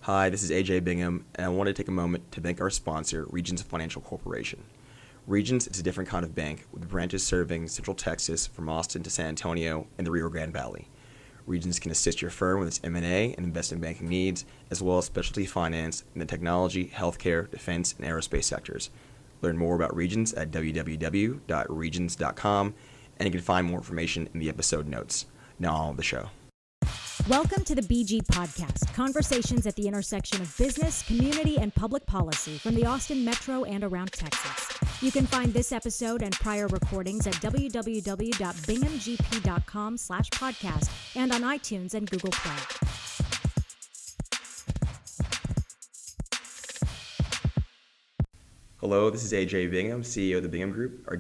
Hi, this is AJ Bingham, and I want to take a moment to thank our sponsor, Regions Financial Corporation. Regions is a different kind of bank with branches serving Central Texas from Austin to San Antonio and the Rio Grande Valley. Regions can assist your firm with its M&A and investment banking needs, as well as specialty finance in the technology, healthcare, defense, and aerospace sectors. Learn more about Regions at www.regions.com, and you can find more information in the episode notes. Now on with the show. Welcome to the BG Podcast, conversations at the intersection of business, community, and public policy from the Austin Metro and around Texas. You can find this episode and prior recordings at www.binghamgp.com/podcast and on iTunes and Google Play. Hello, this is AJ Bingham, CEO of the Bingham Group. Our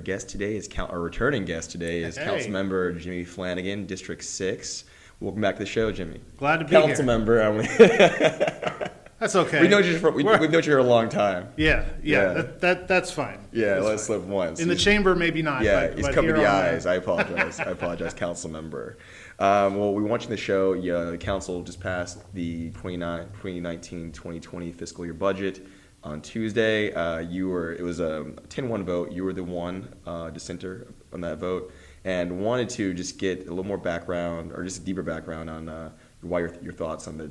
returning guest today is Councilmember Jimmy Flannigan, District 6. Welcome back to the show, Jimmy. Glad to be here. Councilmember. That's okay. We've known you for a long time. Yeah. That's fine. Yeah, that's let's slip once. In the chamber, maybe not. Yeah, but he's covered the eyes. There. I apologize. Councilmember. Well, we watching the show. The council just passed the 2019-2020 fiscal year budget on Tuesday. It was a 10-1 vote. You were the one dissenter on that vote. And wanted to just get a little more background, or just a deeper background on why your thoughts on the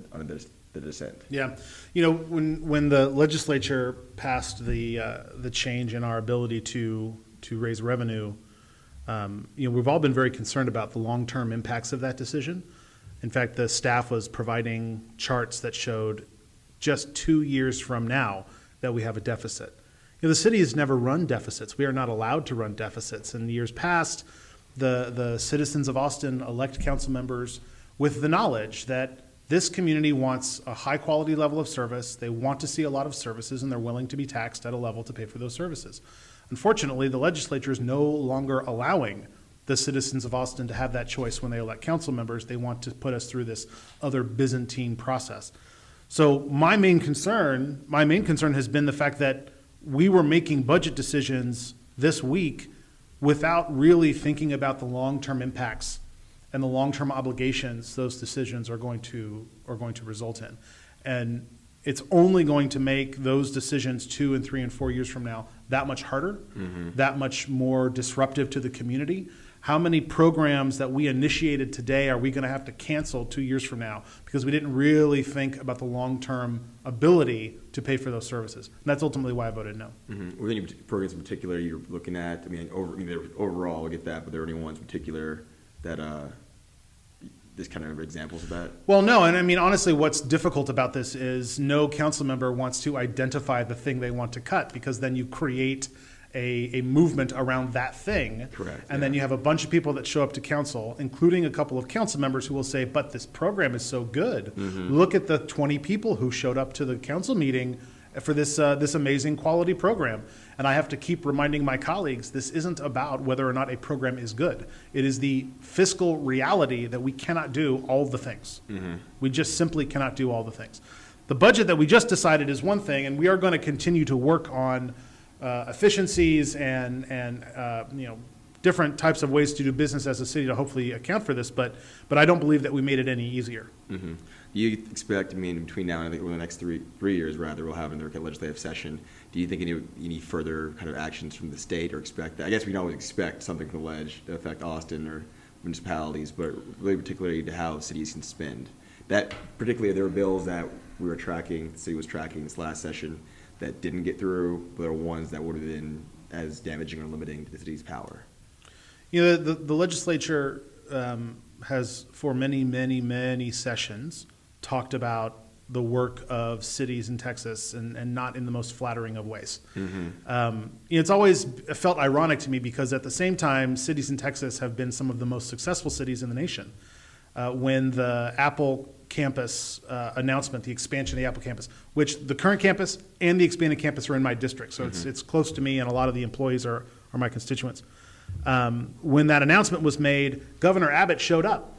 dissent. Yeah, when the legislature passed the change in our ability to raise revenue, we've all been very concerned about the long-term impacts of that decision. In fact, the staff was providing charts that showed just 2 years from now that we have a deficit. The city has never run deficits. We are not allowed to run deficits. In years past, the citizens of Austin elect council members with the knowledge that this community wants a high quality level of service. They want to see a lot of services, and they're willing to be taxed at a level to pay for those services. Unfortunately, the legislature is no longer allowing the citizens of Austin to have that choice when they elect council members. They want to put us through this other Byzantine process. So my main concern has been the fact that we were making budget decisions this week without really thinking about the long-term impacts and the long-term obligations those decisions are going to result in. And it's only going to make those decisions 2 and 3 and 4 years from now that much harder, that much more disruptive to the community. How many programs that we initiated today are we going to have to cancel 2 years from now because we didn't really think about the long-term ability to pay for those services? And that's ultimately why I voted no. Were there any programs in particular you're looking at? Overall, I get that, but are there any ones in particular that this kind of examples of that? Well, no, and honestly, what's difficult about this is no council member wants to identify the thing they want to cut, because then you create a movement around that thing. Correct. And then you have a bunch of people that show up to council, including a couple of council members who will say, but this program is so good. Look at the 20 people who showed up to the council meeting for this amazing quality program. And I have to keep reminding my colleagues, this isn't about whether or not a program is good. It is the fiscal reality that we cannot do all the things. We just simply cannot do all the things. The budget that we just decided is one thing, and we are going to continue to work on efficiencies and different types of ways to do business as a city to hopefully account for this, but I don't believe that we made it any easier. Do you expect, between now and I think over the next three years, rather, we'll have in the legislative session, do you think any further kind of actions from the state, or expect that? I guess we can always expect something from the ledge to affect Austin or municipalities, but really particularly to how cities can spend. That particularly, there were bills that the city was tracking this last session that didn't get through, but are ones that would have been as damaging or limiting to the city's power. The legislature has, for many, many, many sessions, talked about the work of cities in Texas, and not in the most flattering of ways. It's always felt ironic to me, because at the same time, cities in Texas have been some of the most successful cities in the nation. When the Apple campus announcement, the expansion of the Apple campus, which the current campus and the expanded campus are in my district, so it's close to me, and a lot of the employees are my constituents. When that announcement was made, Governor Abbott showed up.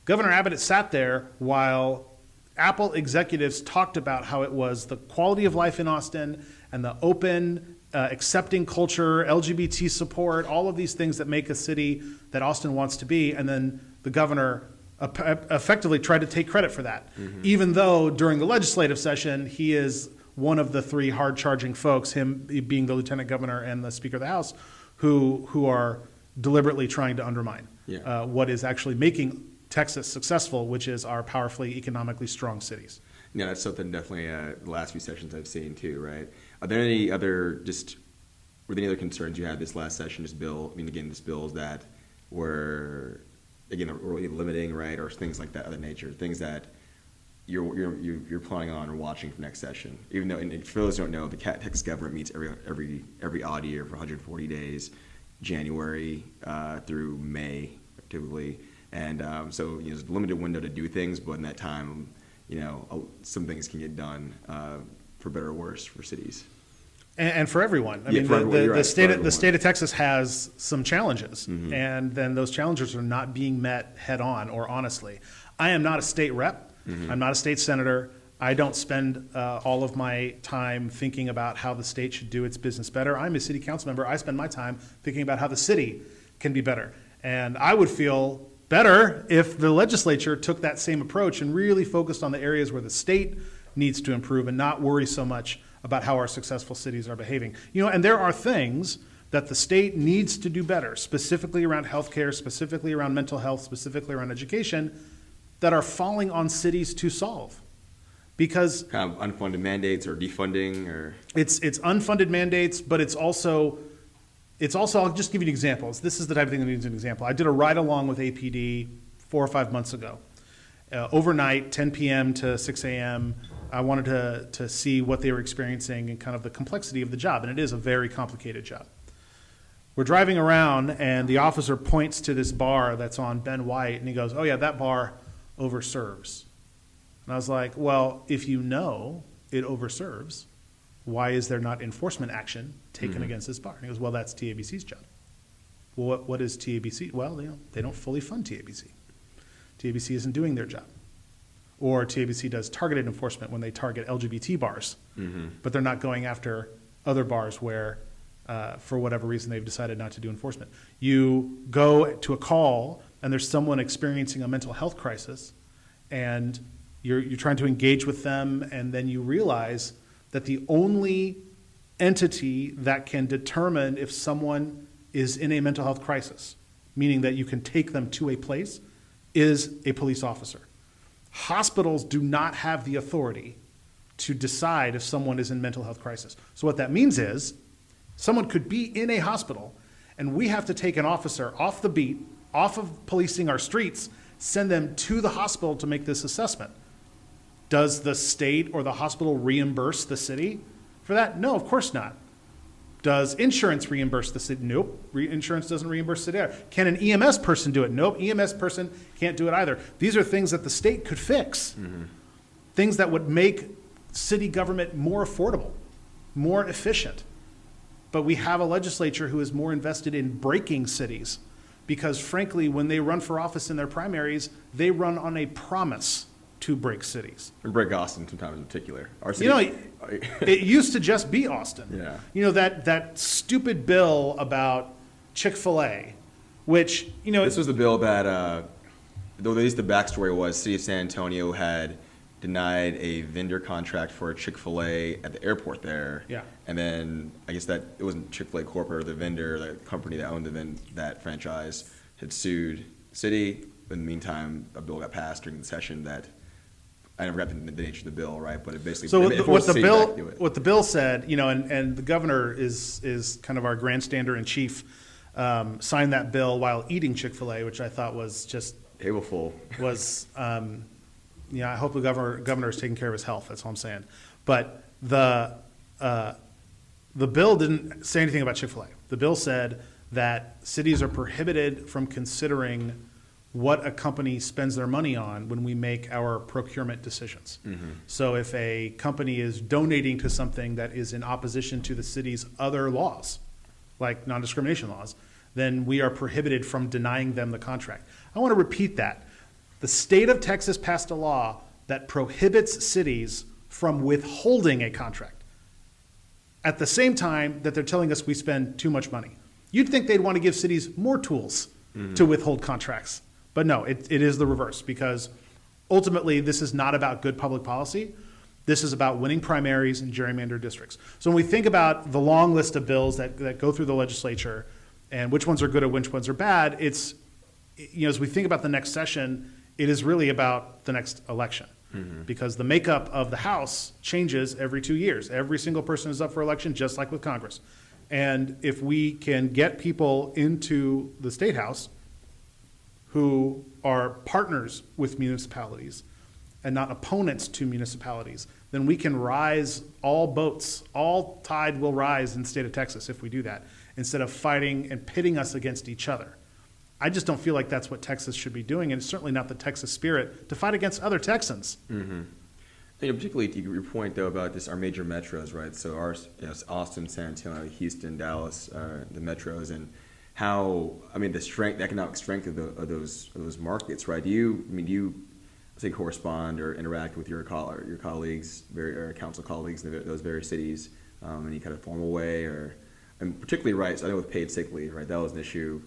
Governor Abbott sat there while Apple executives talked about how it was the quality of life in Austin and the open, accepting culture, LGBT support, all of these things that make a city that Austin wants to be. And then the governor effectively tried to take credit for that, even though during the legislative session, he is one of the three hard-charging folks, him being the lieutenant governor and the Speaker of the House, who are deliberately trying to undermine what is actually making Texas successful, which is our powerfully economically strong cities. Yeah, that's something definitely the last few sessions I've seen too, right? Are there any other were there any other concerns you had this last session, this bill? I mean, again, this bills that were, again, really limiting, right, or things like that other nature, things that you're planning on or watching for next session. Even though, and for those who don't know, the Texas government meets every odd year for 140 days, January through May, typically, and so there's a limited window to do things, but in that time, some things can get done for better or worse for cities. And for everyone. I mean, the state of Texas has some challenges, and then those challenges are not being met head on or honestly. I am not a state rep. I'm not a state senator. I don't spend all of my time thinking about how the state should do its business better. I'm a city council member. I spend my time thinking about how the city can be better. And I would feel better if the legislature took that same approach and really focused on the areas where the state needs to improve and not worry so much about how our successful cities are behaving. And there are things that the state needs to do better, specifically around healthcare, specifically around mental health, specifically around education, that are falling on cities to solve. Because kind of unfunded mandates or defunding, or it's unfunded mandates, but it's also I'll just give you an example. This is the type of thing that needs an example. I did a ride along with APD 4 or 5 months ago. Overnight, 10 p.m. to 6 a.m., I wanted to see what they were experiencing and kind of the complexity of the job, and it is a very complicated job. We're driving around, and the officer points to this bar that's on Ben White, and he goes, "Oh yeah, that bar overserves." And I was like, well, if you know it overserves, why is there not enforcement action taken against this bar? And he goes, well, that's TABC's job. Well, what is TABC? Well, they don't fully fund TABC. TABC isn't doing their job. Or TABC does targeted enforcement when they target LGBT bars, but they're not going after other bars where, for whatever reason, they've decided not to do enforcement. You go to a call, and there's someone experiencing a mental health crisis, and you're trying to engage with them, and then you realize that the only entity that can determine if someone is in a mental health crisis, meaning that you can take them to a place, is a police officer. Hospitals do not have the authority to decide if someone is in mental health crisis. So what that means is someone could be in a hospital, and we have to take an officer off the beat, off of policing our streets, send them to the hospital to make this assessment. Does the state or the hospital reimburse the city for that? No, of course not. Does insurance reimburse the city? Nope. Insurance doesn't reimburse the city either. Can an EMS person do it? Nope. EMS person can't do it either. These are things that the state could fix. Things that would make city government more affordable, more efficient. But we have a legislature who is more invested in breaking cities because, frankly, when they run for office in their primaries, they run on a promise to break cities. And break Austin sometimes in particular. Our city, it used to just be Austin. Yeah. That stupid bill about Chick-fil-A, which, This was the bill that, though at least the backstory was, City of San Antonio had denied a vendor contract for a Chick-fil-A at the airport there. Yeah. And then I guess that it wasn't Chick-fil-A corporate or the vendor, the company that owned that franchise had sued the city. In the meantime, a bill got passed during the session that I never got the nature of the bill, right? But it basically what the bill said, and the governor is kind of our grandstander in chief, signed that bill while eating Chick-fil-A, which I thought was just tableful. I hope the governor is taking care of his health. That's all I'm saying. But the bill didn't say anything about Chick-fil-A. The bill said that cities are prohibited from considering what a company spends their money on when we make our procurement decisions. So if a company is donating to something that is in opposition to the city's other laws, like non-discrimination laws, then we are prohibited from denying them the contract. I want to repeat that. The state of Texas passed a law that prohibits cities from withholding a contract at the same time that they're telling us we spend too much money. You'd think they'd want to give cities more tools to withhold contracts. But no, it is the reverse, because ultimately this is not about good public policy. This is about winning primaries and gerrymandered districts. So when we think about the long list of bills that go through the legislature and which ones are good and which ones are bad, it's, as we think about the next session, it is really about the next election. Because the makeup of the House changes every 2 years. Every single person is up for election, just like with Congress. And if we can get people into the State House who are partners with municipalities and not opponents to municipalities, then we can rise all boats. All tide will rise in the state of Texas if we do that, instead of fighting and pitting us against each other. I just don't feel like that's what Texas should be doing, and it's certainly not the Texas spirit to fight against other Texans. Particularly to your point, though, about our major metros, right? So Austin, San Antonio, Houston, Dallas, the metros, and how, the economic strength of those markets, right? Do you say correspond or interact with your colleagues, or council colleagues in those various cities, in any kind of formal way, and particularly, right? So I know with paid sick leave, right? That was an issue.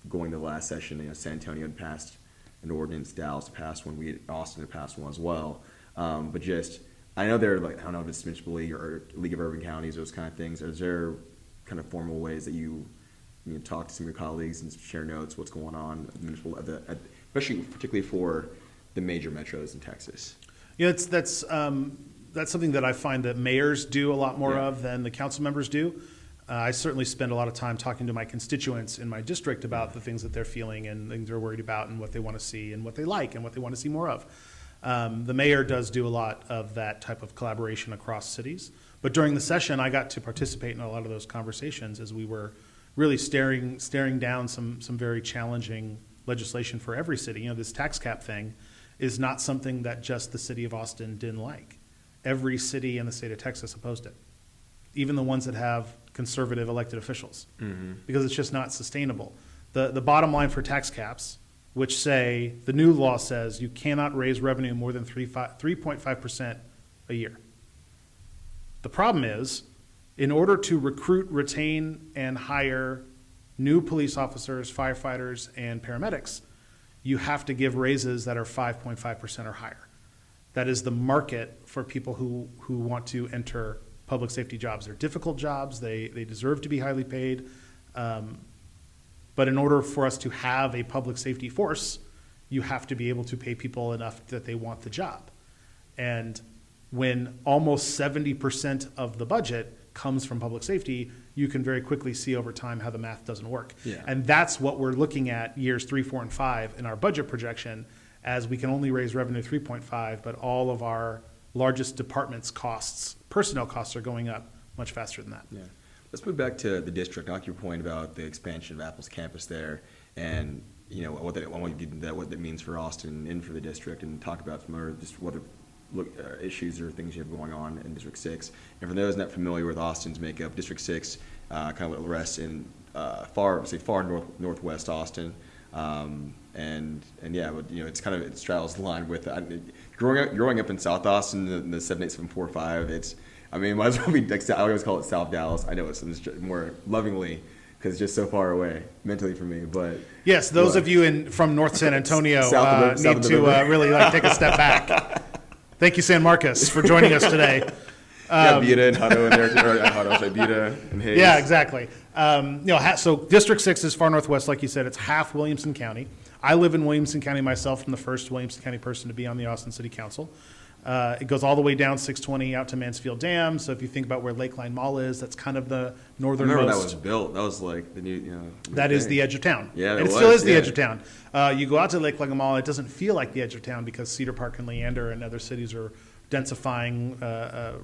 Going to the last session, San Antonio had passed an ordinance, Dallas passed one, Austin had passed one as well. But just, I know they're like, I don't know if it's municipal league or League of Urban Counties, those kind of things. Is there kind of formal ways that you talk to some of your colleagues and share notes, what's going on, especially particularly for the major metros in Texas? That's something that I find that mayors do a lot more of than the council members do. I certainly spend a lot of time talking to my constituents in my district about the things that they're feeling and things they're worried about and what they want to see and what they like and what they want to see more of. The mayor does do a lot of that type of collaboration across cities. But during the session, I got to participate in a lot of those conversations as we were really staring down some very challenging legislation for every city. This tax cap thing is not something that just the city of Austin didn't like. Every city in the state of Texas opposed it, even the ones that have conservative elected officials, because it's just not sustainable. The bottom line for tax caps, which say, the new law says you cannot raise revenue more than 3.5% a year. The problem is, in order to recruit, retain, and hire new police officers, firefighters, and paramedics, you have to give raises that are 5.5% or higher. That is the market for people who want to enter public safety jobs. They're difficult jobs. They deserve to be highly paid. But in order for us to have a public safety force, you have to be able to pay people enough that they want the job. And when almost 70% of the budget comes from public safety, you can very quickly see over time how the math doesn't work. Yeah. And that's what we're looking at years 3, 4, and 5 in our budget projection, as we can only raise revenue 3.5, but all of our largest departments' costs, personnel costs, are going up much faster than that. Yeah. Let's move back to the district. I like your point about the expansion of Apple's campus there, and what that means for Austin and for the district, and talk about some other just what issues or things you have going on in District 6. And for those not familiar with Austin's makeup, District 6 kind of rests in far northwest Austin. It's kind of, it straddles the line with growing up in South Austin, the 78745. Might as well be like, I always call it South Dallas. I know it's more lovingly because it's just so far away mentally for me. But yes, those of you from North San Antonio need to really take a step back. Thank you, San Marcos, for joining us today. Beta and Hutto in there, Beta and Hayes. Yeah, exactly. So District 6 is far northwest, like you said. It's half Williamson County. I live in Williamson County myself. I'm the first Williamson County person to be on the Austin City Council. It goes all the way down 620 out to Mansfield Dam. So if you think about where Lakeline Mall is, that's kind of the northernmost. I remember that was built. That was like the new, That is the edge of town. Yeah, and it still is the edge of town. You go out to Lakeline Mall, it doesn't feel like the edge of town because Cedar Park and Leander and other cities are densifying,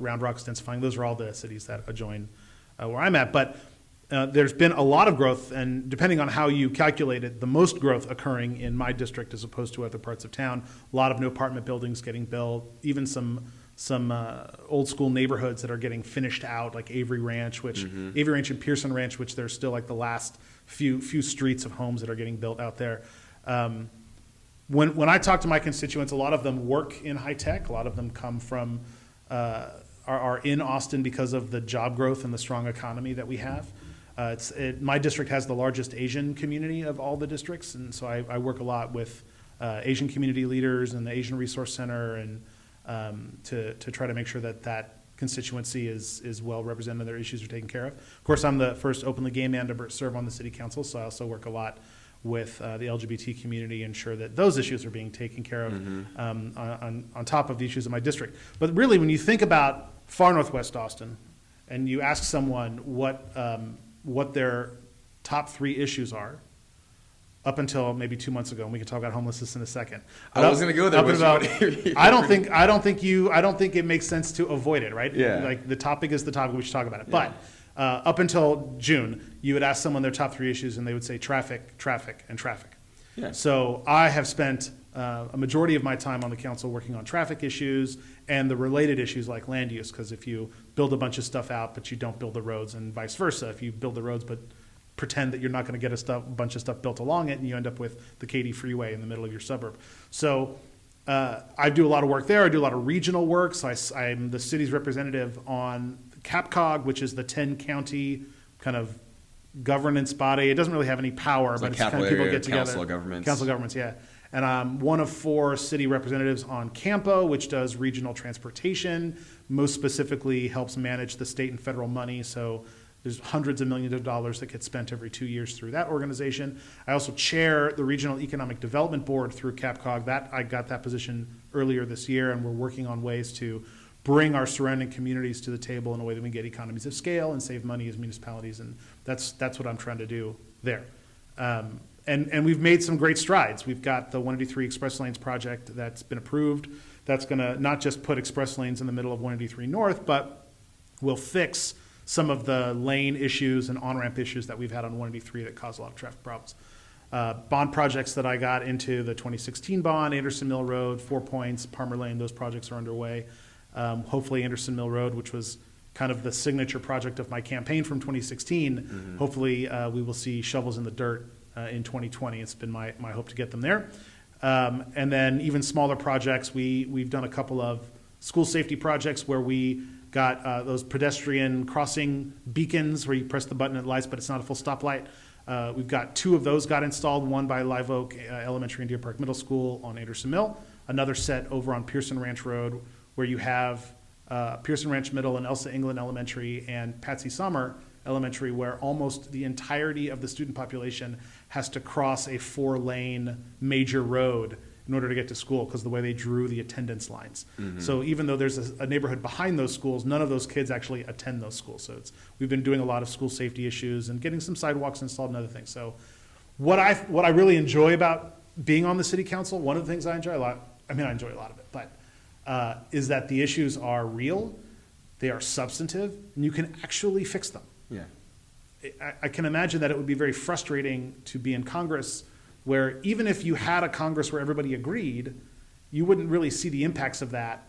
Round Rock's densifying. Those are all the cities that adjoin where I'm at. But there's been a lot of growth, and depending on how you calculate it, the most growth occurring in my district as opposed to other parts of town. A lot of new apartment buildings getting built, even some old school neighborhoods that are getting finished out, like Avery Ranch, Avery Ranch and Pearson Ranch, which there's still like the last few streets of homes that are getting built out there. When I talk to my constituents, a lot of them work in high tech. A lot of them come from are in Austin because of the job growth and the strong economy that we have. My district has the largest Asian community of all the districts, and so I work a lot with Asian community leaders and the Asian Resource Center, and to try to make sure that constituency is well represented and their issues are taken care of. Of course, I'm the first openly gay man to serve on the city council, so I also work a lot with the LGBT community, ensure that those issues are being taken care of on top of the issues in my district. But really, when you think about far northwest Austin, and you ask someone what their top 3 issues are, up until maybe 2 months ago, and we can talk about homelessness in a second. I was going to go there. I don't think it makes sense to avoid it, right? Yeah. Like the topic is the topic, we should talk about it. Yeah. But up until June, you would ask someone their top 3 issues, and they would say traffic, traffic, and traffic. Yeah. So I have spent a majority of my time on the council working on traffic issues and the related issues like land use, because if you build a bunch of stuff out but you don't build the roads, and vice versa, if you build the roads but pretend that you're not going to get a bunch of stuff built along it, and you end up with the Katy Freeway in the middle of your suburb. So I do a lot of work there. I do a lot of regional work. So I'm the city's representative on CAPCOG, which is the 10-county kind of governance body. It doesn't really have any power, but it's kind of people get together. Council of Governments. Council of Governments, yeah. And I'm one of 4 city representatives on CAMPO, which does regional transportation, most specifically helps manage the state and federal money. So there's hundreds of millions of dollars that get spent every 2 years through that organization. I also chair the Regional Economic Development Board through CAPCOG. I got that position earlier this year, and we're working on ways to bring our surrounding communities to the table in a way that we can get economies of scale and save money as municipalities, and that's what I'm trying to do there. And we've made some great strides. We've got the 183 Express Lanes project that's been approved. That's going to not just put express lanes in the middle of 183 North, but will fix some of the lane issues and on-ramp issues that we've had on 183 that cause a lot of traffic problems. Bond projects that I got into the 2016 bond, Anderson Mill Road, 4 Points, Palmer Lane, those projects are underway. Hopefully Anderson Mill Road, which was kind of the signature project of my campaign from 2016, hopefully we will see shovels in the dirt in 2020. It's been my hope to get them there. And then even smaller projects, we've done a couple of school safety projects where we got those pedestrian crossing beacons where you press the button and it lights, but it's not a full stoplight. We've got 2 of those got installed, one by Live Oak Elementary and Deer Park Middle School on Anderson Mill, another set over on Pearson Ranch Road where you have Pearson Ranch Middle and Elsa England Elementary and Patsy Sommer Elementary, where almost the entirety of the student population has to cross a 4-lane major road in order to get to school because of the way they drew the attendance lines. So even though there's a neighborhood behind those schools, none of those kids actually attend those schools. So we've been doing a lot of school safety issues and getting some sidewalks installed and other things. So what I really enjoy about being on the city council, one of the things I enjoy a lot, I enjoy a lot of it, but is that the issues are real, they are substantive, and you can actually fix them. Yeah. I can imagine that it would be very frustrating to be in Congress where even if you had a Congress where everybody agreed, you wouldn't really see the impacts of that,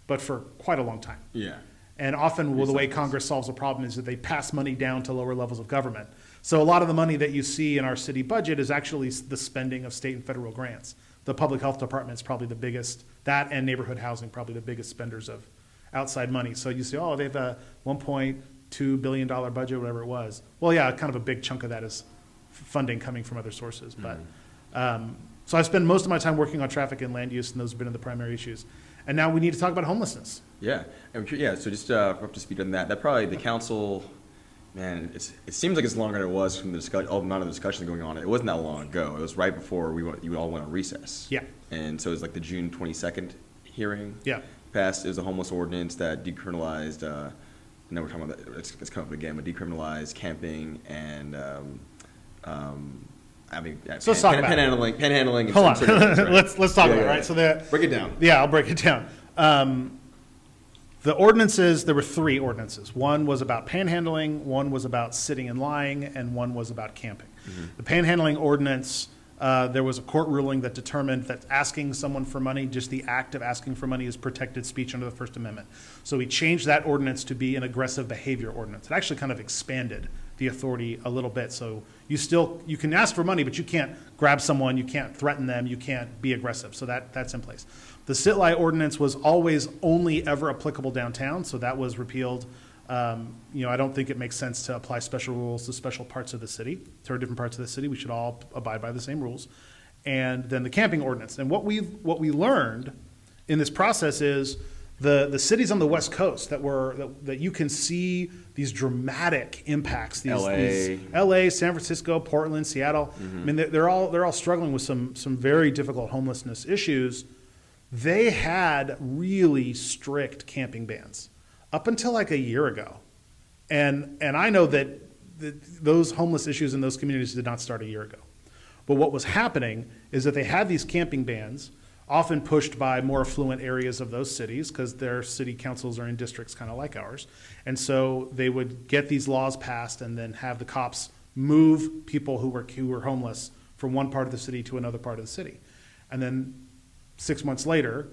but for quite a long time. Yeah. And often the way Congress solves a problem is that they pass money down to lower levels of government. So a lot of the money that you see in our city budget is actually the spending of state and federal grants. The public health department is probably the biggest, that and neighborhood housing, probably the biggest spenders of outside money. So you say, oh, they have a $1.2 billion budget, whatever it was. Well, yeah, kind of a big chunk of that is funding coming from other sources. But so I spend most of my time working on traffic and land use, and those have been the primary issues. And now we need to talk about homelessness. Yeah, so just up to speed on that. That probably the council, man. It seems like it's longer than it was from the amount of discussion going on. It wasn't that long ago. It was right before you all went on recess. Yeah. And so it was like the June 22nd hearing. Yeah. Passed. It was a homeless ordinance that decriminalized. Now we're talking about that. It's come up again, but decriminalized camping and. So let's talk about panhandling. And hold on, sort of things, right? let's talk about it. Right. So break it down. Yeah, I'll break it down. The ordinances, there were 3 ordinances. One was about panhandling, one was about sitting and lying, and one was about camping. The panhandling ordinance, there was a court ruling that determined that asking someone for money, just the act of asking for money, is protected speech under the First Amendment. So we changed that ordinance to be an aggressive behavior ordinance. It actually kind of expanded the authority a little bit. So you can ask for money, but you can't grab someone, you can't threaten them, you can't be aggressive. So that's in place. The sit-lie ordinance was always only ever applicable downtown, so that was repealed I don't think it makes sense to apply special rules to special parts of the city. There are different parts of the city. We should all abide by the same rules. And then the camping ordinance. And what we learned in this process is the cities on the West Coast that you can see these dramatic impacts. LA, San Francisco, Portland, Seattle. I mean, they're all struggling with some very difficult homelessness issues. They had really strict camping bans up until like a year ago, and I know that those homeless issues in those communities did not start a year ago. But what was happening is that they had these camping bans, often pushed by more affluent areas of those cities because their city councils are in districts kind of like ours. And so they would get these laws passed and then have the cops move people who were homeless from one part of the city to another part of the city. And then 6 months later,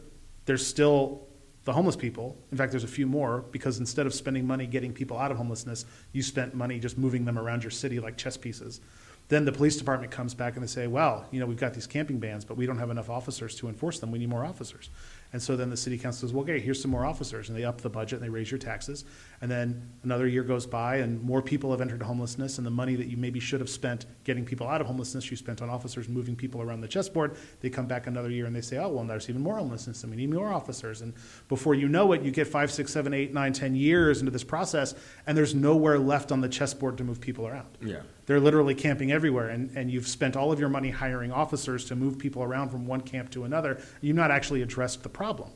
there's still the homeless people. In fact, there's a few more because instead of spending money getting people out of homelessness, you spent money just moving them around your city like chess pieces. Then the police department comes back and they say, well, we've got these camping bans, but we don't have enough officers to enforce them. We need more officers. And so then the city council says, well, okay, here's some more officers. And they up the budget and they raise your taxes. And then another year goes by and more people have entered homelessness, and the money that you maybe should have spent getting people out of homelessness, you spent on officers moving people around the chessboard. They come back another year and they say, oh, well, there's even more homelessness and we need more officers. And before you know it, you get 5, 6, 7, 8, 9, 10 years into this process, and there's nowhere left on the chessboard to move people around. Yeah. They're literally camping everywhere, and you've spent all of your money hiring officers to move people around from one camp to another. You've not actually addressed the problem.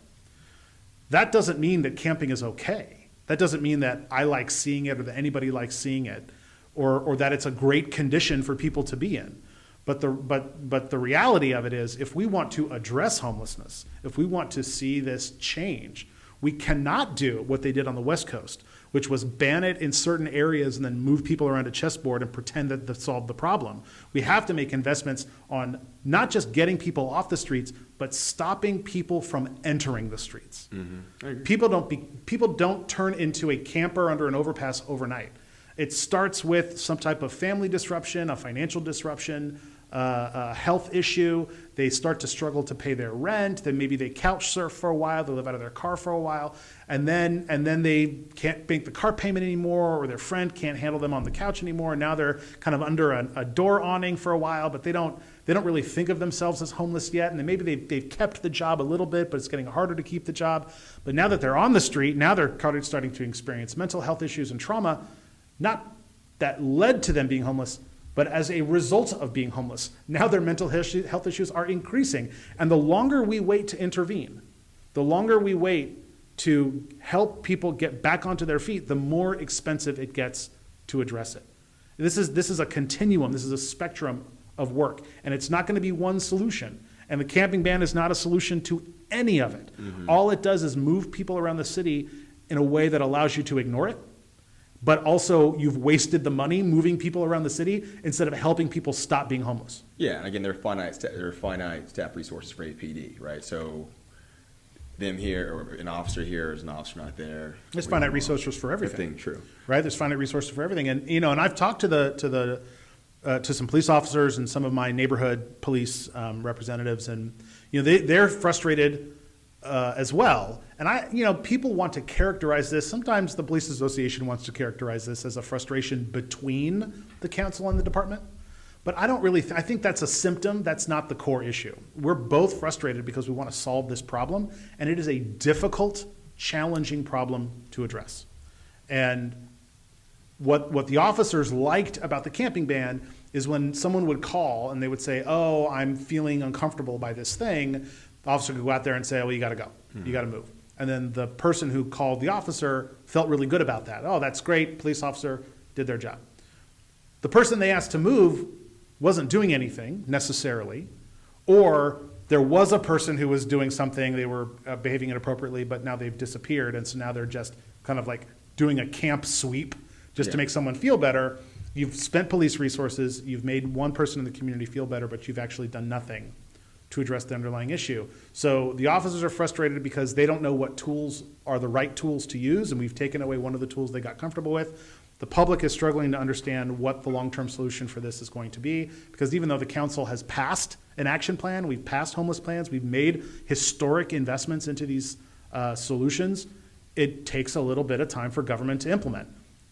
That doesn't mean that camping is okay. That doesn't mean that I like seeing it or that anybody likes seeing it or that it's a great condition for people to be in. But the reality of it is, if we want to address homelessness, if we want to see this change, we cannot do what they did on the West Coast, which was ban it in certain areas and then move people around a chessboard and pretend that solved the problem. We have to make investments on not just getting people off the streets, but stopping people from entering the streets. Mm-hmm. People don't turn into a camper under an overpass overnight. It starts with some type of family disruption, a financial disruption, a health issue. They start to struggle to pay their rent. Then maybe they couch surf for a while. They live out of their car for a while, and then they can't make the car payment anymore, or their friend can't handle them on the couch anymore. And now they're kind of under a door awning for a while, but they don't really think of themselves as homeless yet. And then maybe they've kept the job a little bit, but it's getting harder to keep the job. But now that they're on the street, now they're starting to experience mental health issues and trauma, not that led to them being homeless, but as a result of being homeless. Now their mental health issues are increasing. And the longer we wait to intervene, the longer we wait to help people get back onto their feet, the more expensive it gets to address it. This is a continuum. This is a spectrum of work. And it's not going to be one solution. And the camping ban is not a solution to any of it. Mm-hmm. All it does is move people around the city in a way that allows you to ignore it. But also, you've wasted the money moving people around the city instead of helping people stop being homeless. Yeah, and again, there are finite staff resources for APD, right? So, them here or an officer here is an officer not there. There's finite resources for everything. True. Right? There's finite resources for everything, and and I've talked to some police officers and some of my neighborhood police representatives, and they're frustrated as well. And people want to characterize this. Sometimes the police association wants to characterize this as a frustration between the council and the department. But I don't really, I think that's a symptom. That's not the core issue. We're both frustrated because we want to solve this problem. And it is a difficult, challenging problem to address. And what the officers liked about the camping ban is when someone would call and they would say, oh, I'm feeling uncomfortable by this thing. The officer could go out there and say, oh, you got to go. Mm-hmm. You got to move. And then the person who called the officer felt really good about that. Oh, that's great. Police officer did their job. The person they asked to move wasn't doing anything necessarily, or there was a person who was doing something, they were behaving inappropriately, but now they've disappeared. And so now they're just kind of like doing a camp sweep just to make someone feel better. You've spent police resources. You've made one person in the community feel better, but you've actually done nothing to address the underlying issue. So the officers are frustrated because they don't know what tools are the right tools to use, and we've taken away one of the tools they got comfortable with. The public is struggling to understand what the long-term solution for this is going to be, because even though the council has passed an action plan, we've passed homeless plans, we've made historic investments into these solutions, it takes a little bit of time for government to implement.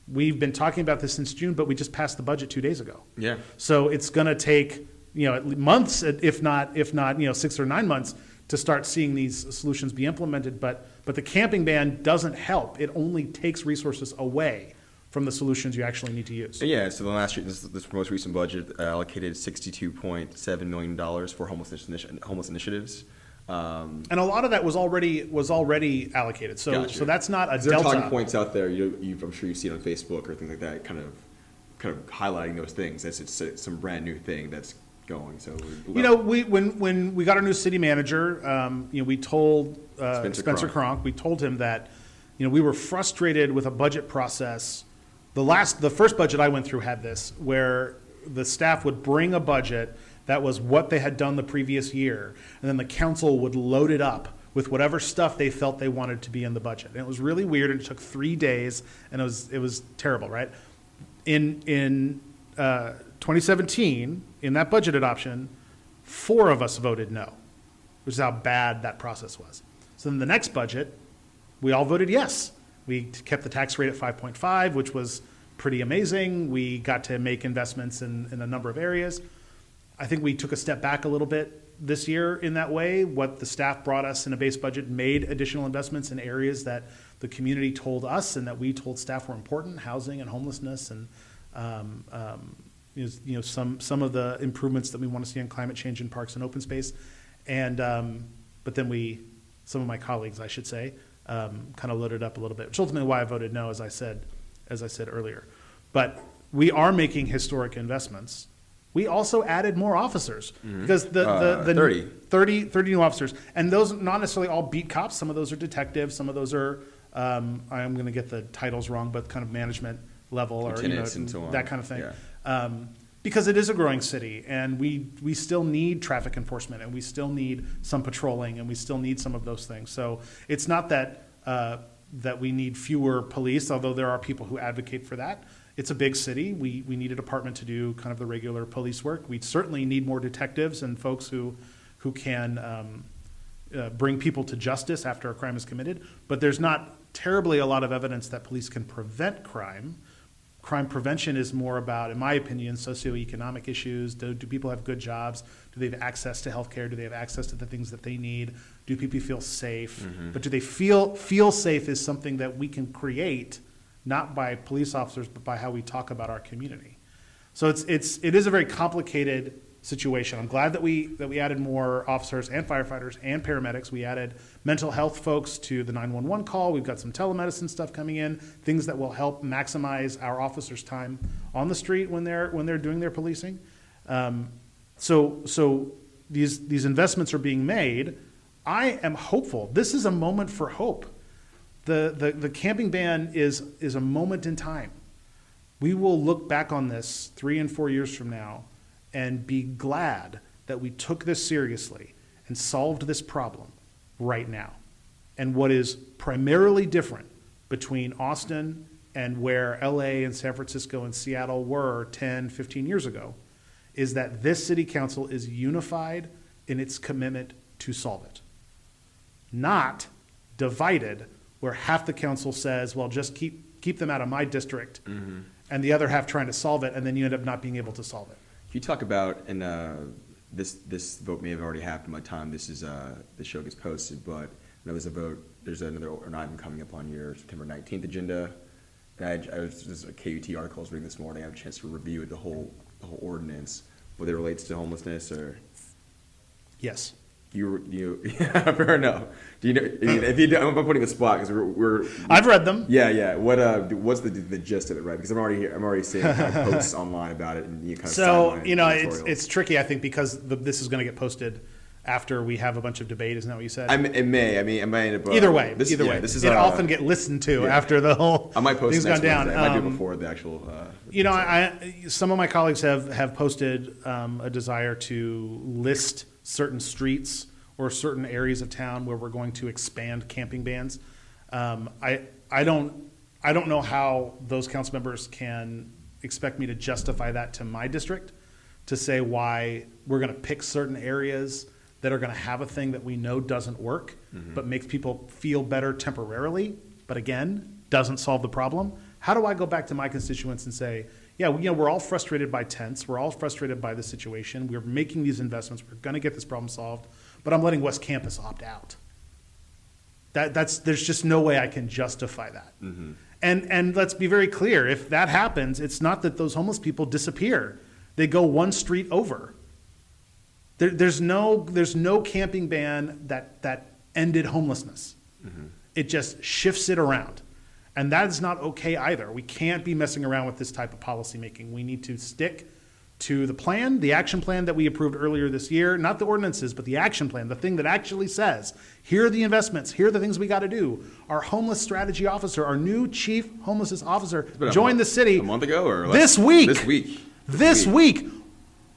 We've been talking about this since June, but we just passed the budget 2 days ago. Yeah. So it's going to take, months, if not, 6 or 9 months to start seeing these solutions be implemented. But the camping ban doesn't help. It only takes resources away from the solutions you actually need to use. Yeah, so the last year, this most recent budget allocated $62.7 million for homeless initiatives. And a lot of that was already allocated. So Gotcha. so that's not a There are delta. talking points out there. I'm sure you've seen on Facebook or things like that, kind of highlighting those things. That's it's some brand new thing that's going. So when we got our new city manager, we told Spencer Cronk, we told him that we were frustrated with a budget process. The first budget I went through had this, where the staff would bring a budget that was what they had done the previous year, and then the council would load it up with whatever stuff they felt they wanted to be in the budget. And it was really weird, and it took 3 days, and it was terrible, right? In 2017, in that budget adoption, 4 of us voted no, which is how bad that process was. So then the next budget, we all voted yes. We kept the tax rate at 5.5, which was pretty amazing. We got to make investments in a number of areas. I think we took a step back a little bit this year in that way. What the staff brought us in a base budget made additional investments in areas that the community told us and that we told staff were important: housing and homelessness, and some of the improvements that we want to see in climate change in parks and open space. And but then some of my colleagues, I should say, kind of loaded up a little bit, which ultimately why I voted no, as I said earlier. But we are making historic investments. We also added more officers because the 30 new officers, and those not necessarily all beat cops. Some of those are detectives. Some of those are I'm going to get the titles wrong, but kind of management level or and so on. That kind of thing. Yeah. Because it is a growing city, and we still need traffic enforcement, and we still need some patrolling, and we still need some of those things. So it's not that we need fewer police, although there are people who advocate for that. It's a big city. We need a department to do kind of the regular police work. We certainly need more detectives and folks who can bring people to justice after a crime is committed. But there's not terribly a lot of evidence that police can prevent crime. Crime prevention is more about, in my opinion, socioeconomic issues. Do people have good jobs? Do they have access to health care? Do they have access to the things that they need? Do people feel safe? Mm-hmm. But do they feel safe is something that we can create, not by police officers, but by how we talk about our community. So it is a very complicated situation. I'm glad that we added more officers and firefighters and paramedics. We added mental health folks to the 911 call. We've got some telemedicine stuff coming in, things that will help maximize our officers' time on the street when they're doing their policing. So these investments are being made. I am hopeful. This is a moment for hope. The camping ban is a moment in time. We will look back on this 3 and 4 years from now and be glad that we took this seriously and solved this problem right now. And what is primarily different between Austin and where LA and San Francisco and Seattle were 10, 15 years ago is that this city council is unified in its commitment to solve it. Not divided, where half the council says, well, just keep them out of my district, mm-hmm. and the other half trying to solve it, and then you end up not being able to solve it. Can you talk about, and this vote may have already happened by the time this show gets posted, but there was a vote, there's another item coming up on your September 19th agenda. And there's a KUT article I was reading this morning. I have a chance to review it, the whole ordinance, whether it relates to homelessness or... Yes. Yeah, fair enough. Do you know? If you don't, I'm putting a spot because we're. I've read them. Yeah. What's the gist of it, right? Because I'm already seeing kind of posts online about it, and you kind of. So it's tricky, I think, because this is going to get posted after we have a bunch of debate. Isn't that what you said? It may. I mean, it may end up. Either way. This is often get listened to after the whole. I might post thing's next gone down. Wednesday. I might do it before the actual. Some of my colleagues have posted a desire to list certain streets or certain areas of town where we're going to expand camping bans. I don't know how those council members can expect me to justify that to my district, to say why we're going to pick certain areas that are going to have a thing that we know doesn't work, mm-hmm. but makes people feel better temporarily. but again, doesn't solve the problem. How do I go back to my constituents and say, yeah, we're all frustrated by tents. We're all frustrated by the situation. We're making these investments. We're going to get this problem solved, but I'm letting West Campus opt out. There's just no way I can justify that. Mm-hmm. And let's be very clear. If that happens, it's not that those homeless people disappear. They go one street over. There's no camping ban that ended homelessness. Mm-hmm. It just shifts it around. And that is not okay either. We can't be messing around with this type of policy making. We need to stick to the plan, the action plan that we approved earlier this year, not the ordinances, but the action plan, the thing that actually says, here are the investments, here are the things we got to do. Our homeless strategy officer, our new chief homelessness officer, joined the city a month ago or this week. This week.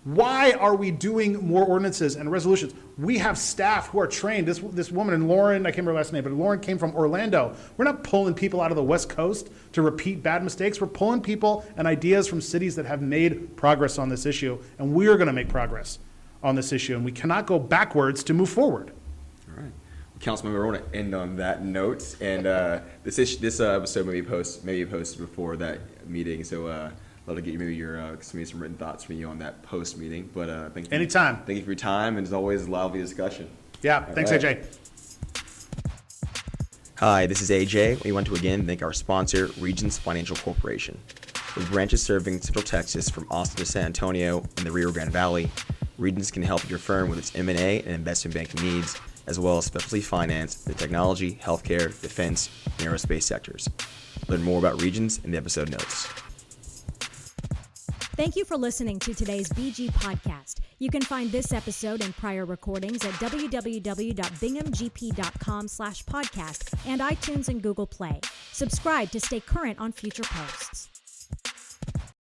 Why are we doing more ordinances and resolutions? We have staff who are trained. This woman, and Lauren, I can't remember her last name, but Lauren came from Orlando. We're not pulling people out of the West Coast to repeat bad mistakes. We're pulling people and ideas from cities that have made progress on this issue, and we are going to make progress on this issue, and we cannot go backwards to move forward. All right. Councilmember, I want to end on that note, and this episode may be posted before that meeting, so love to get you maybe some written thoughts from you on that post meeting. But thank you. Anytime. Thank you for your time, and as always, lively discussion. Yeah. Thanks, right. AJ. Hi, this is AJ. We want to again thank our sponsor, Regions Financial Corporation. With branches serving Central Texas from Austin to San Antonio and the Rio Grande Valley, Regions can help your firm with its M&A and investment banking needs, as well as specialty finance, the technology, healthcare, defense, and aerospace sectors. Learn more about Regions in the episode notes. Thank you for listening to today's BG podcast. You can find this episode and prior recordings at www.binghamgp.com/podcast and iTunes and Google Play. Subscribe to stay current on future posts.